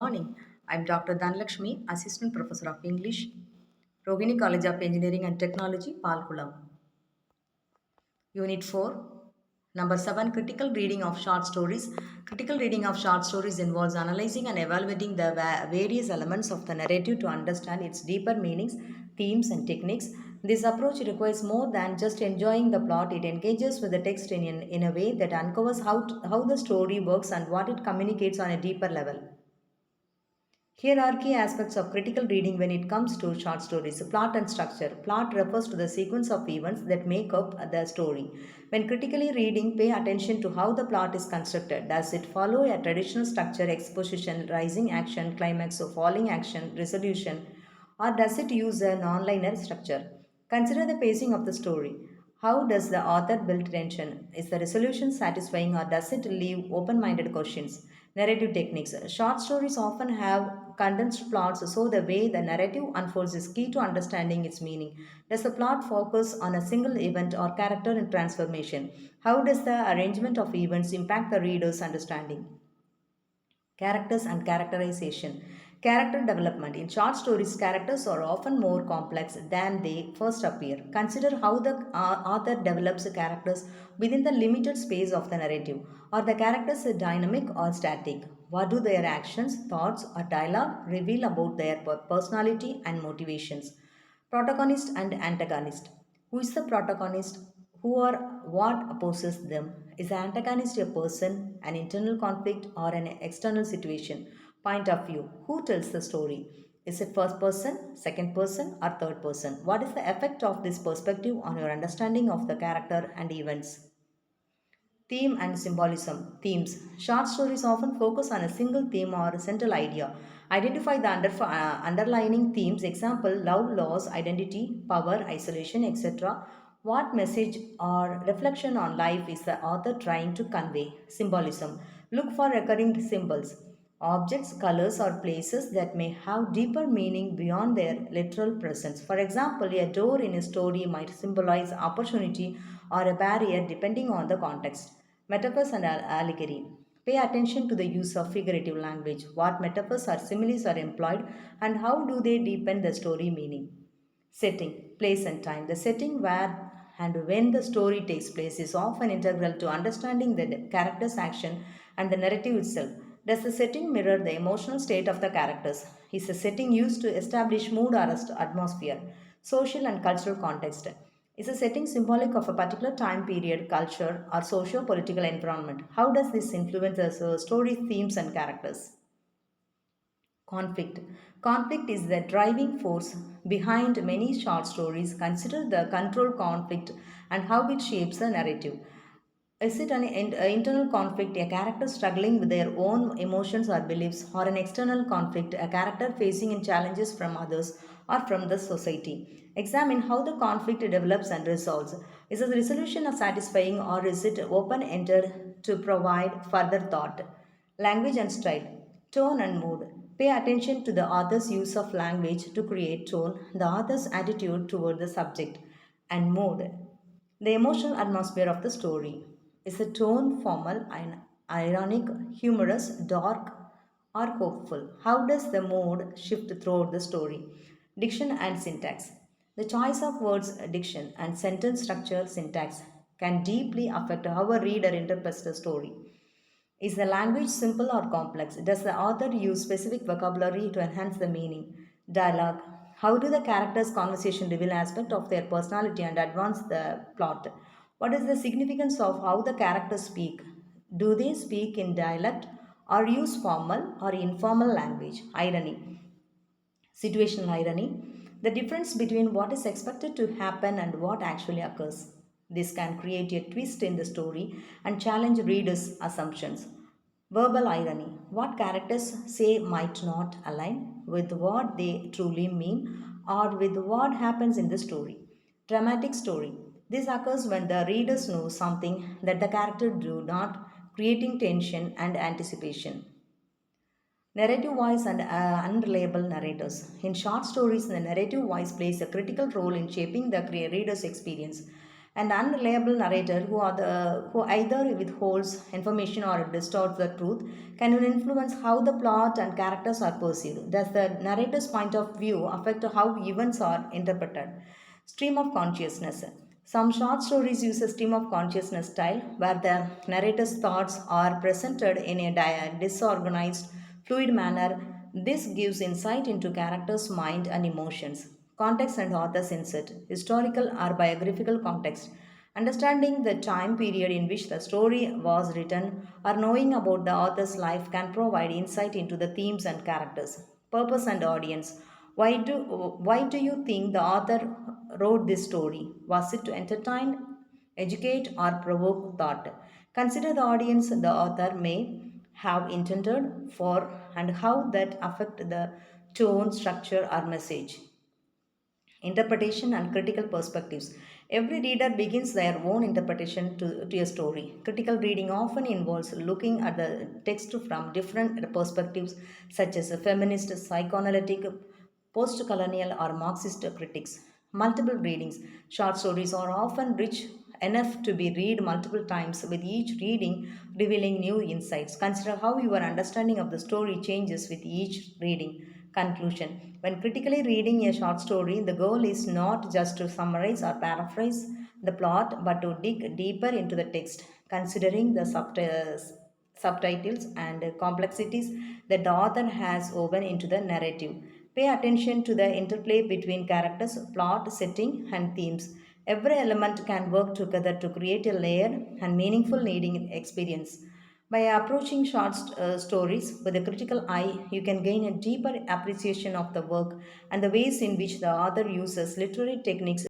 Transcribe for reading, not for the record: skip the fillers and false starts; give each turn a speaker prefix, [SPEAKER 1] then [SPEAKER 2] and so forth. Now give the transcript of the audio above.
[SPEAKER 1] morning. I'm Dr. Dhanlakshmi, Assistant Professor of English, Rohini College of Engineering and Technology, Palkulam. Unit 4, Number 7, Critical Reading of Short Stories. Critical reading of short stories involves analyzing and evaluating the various elements of the narrative to understand its deeper meanings, themes, and techniques. This approach requires more than just enjoying the plot. It engages with the text in a way that uncovers how the story works and what it communicates on a deeper level. Here are key aspects of critical reading when it comes to short stories. Plot and structure. Plot refers to the sequence of events that make up the story. When critically reading, pay attention to how the plot is constructed. Does it follow a traditional structure, exposition, rising action, climax, or falling action, resolution, or does it use a non-linear structure? Consider the pacing of the story. How does the author build tension? Is the resolution satisfying or does it leave open minded questions? Narrative techniques. Short stories often have condensed plots, so the way the narrative unfolds is key to understanding its meaning. Does the plot focus on a single event or character in transformation? How does the arrangement of events impact the reader's understanding? Characters and characterization. Character development. In short stories, characters are often more complex than they first appear. Consider how the author develops characters within the limited space of the narrative. Are the characters dynamic or static? What do their actions, thoughts, or dialogue reveal about their personality and motivations? Protagonist and antagonist. Who is the protagonist? Who or what opposes them? Is the antagonist a person, an internal conflict, or an external situation? Point of view. Who tells the story? Is it first person, second person, or third person? What is the effect of this perspective on your understanding of the character and events? Theme and symbolism. Themes. Short stories often focus on a single theme or a central idea. Identify the underlying themes, example, love, loss, identity, power, isolation, etc. What message or reflection on life is the author trying to convey? Symbolism. Look for recurring symbols, objects, colors, or places that may have deeper meaning beyond their literal presence. For example, a door in a story might symbolize opportunity or a barrier depending on the context. Metaphors and allegory. Pay attention to the use of figurative language. What metaphors or similes are employed and how do they deepen the story meaning? Setting, place, and time. The setting where and when the story takes place is often integral to understanding the character's action and the narrative itself. Does the setting mirror the emotional state of the characters? Is the setting used to establish mood or atmosphere? Social and cultural context. Is a setting symbolic of a particular time period, culture, or socio political environment? How does this influence the story themes and characters? Conflict. Conflict is the driving force behind many short stories. Consider the control conflict and how it shapes the narrative. Is it an internal conflict, a character struggling with their own emotions or beliefs, or an external conflict, a character facing in challenges from others or from the society? Examine how the conflict develops and resolves. Is the resolution satisfying or is it open ended to provide further thought? Language and style, tone and mood. Pay attention to the author's use of language to create tone, the author's attitude toward the subject, and mood. The emotional atmosphere of the story. Is the tone formal and ironic, humorous, dark, or hopeful? How does the mood shift throughout the story? Diction and syntax. The choice of words, diction, and sentence structure, syntax can deeply affect how a reader interprets the story. Is the language simple or complex? Does the author use specific vocabulary to enhance the meaning? Dialogue. How do the characters' conversation reveal aspect of their personality and advance the plot? What is the significance of how the characters speak? Do they speak in dialect or use formal or informal language? Irony. Situational irony. The difference between what is expected to happen and what actually occurs. This can create a twist in the story and challenge readers' assumptions. Verbal irony. What characters say might not align with what they truly mean or with what happens in the story. Dramatic story. This occurs when the readers know something that the character do not, creating tension and anticipation. Narrative voice and unreliable narrators. In short stories, the narrative voice plays a critical role in shaping the reader's experience. An unreliable narrator who either withholds information or distorts the truth can influence how the plot and characters are perceived. Does the narrator's point of view affect how events are interpreted? Stream of consciousness. Some short stories use a stream of consciousness style where the narrator's thoughts are presented in a disorganized, fluid manner. This gives insight into characters' mind and emotions. Context and author's insight. Historical or biographical context. Understanding the time period in which the story was written or knowing about the author's life can provide insight into the themes and characters. Purpose and audience. Why do you think the author wrote this story? Was it to entertain, educate, or provoke thought? Consider the audience the author may have intended for and how that affect the tone, structure, or message. Interpretation and critical perspectives. Every reader begins their own interpretation to a story. Critical reading often involves looking at the text from different perspectives, such as a feminist, psychoanalytic, post colonial, or Marxist critics. Multiple readings. Short stories are often rich enough to be read multiple times, with each reading revealing new insights. Consider how your understanding of the story changes with each reading. Conclusion. When critically reading a short story, the goal is not just to summarize or paraphrase the plot, but to dig deeper into the text, considering the subtitles and complexities that the author has woven into the narrative. Pay attention to the interplay between characters, plot, setting, and themes. Every element can work together to create a layered and meaningful reading experience. By approaching short stories with a critical eye, you can gain a deeper appreciation of the work and the ways in which the author uses literary techniques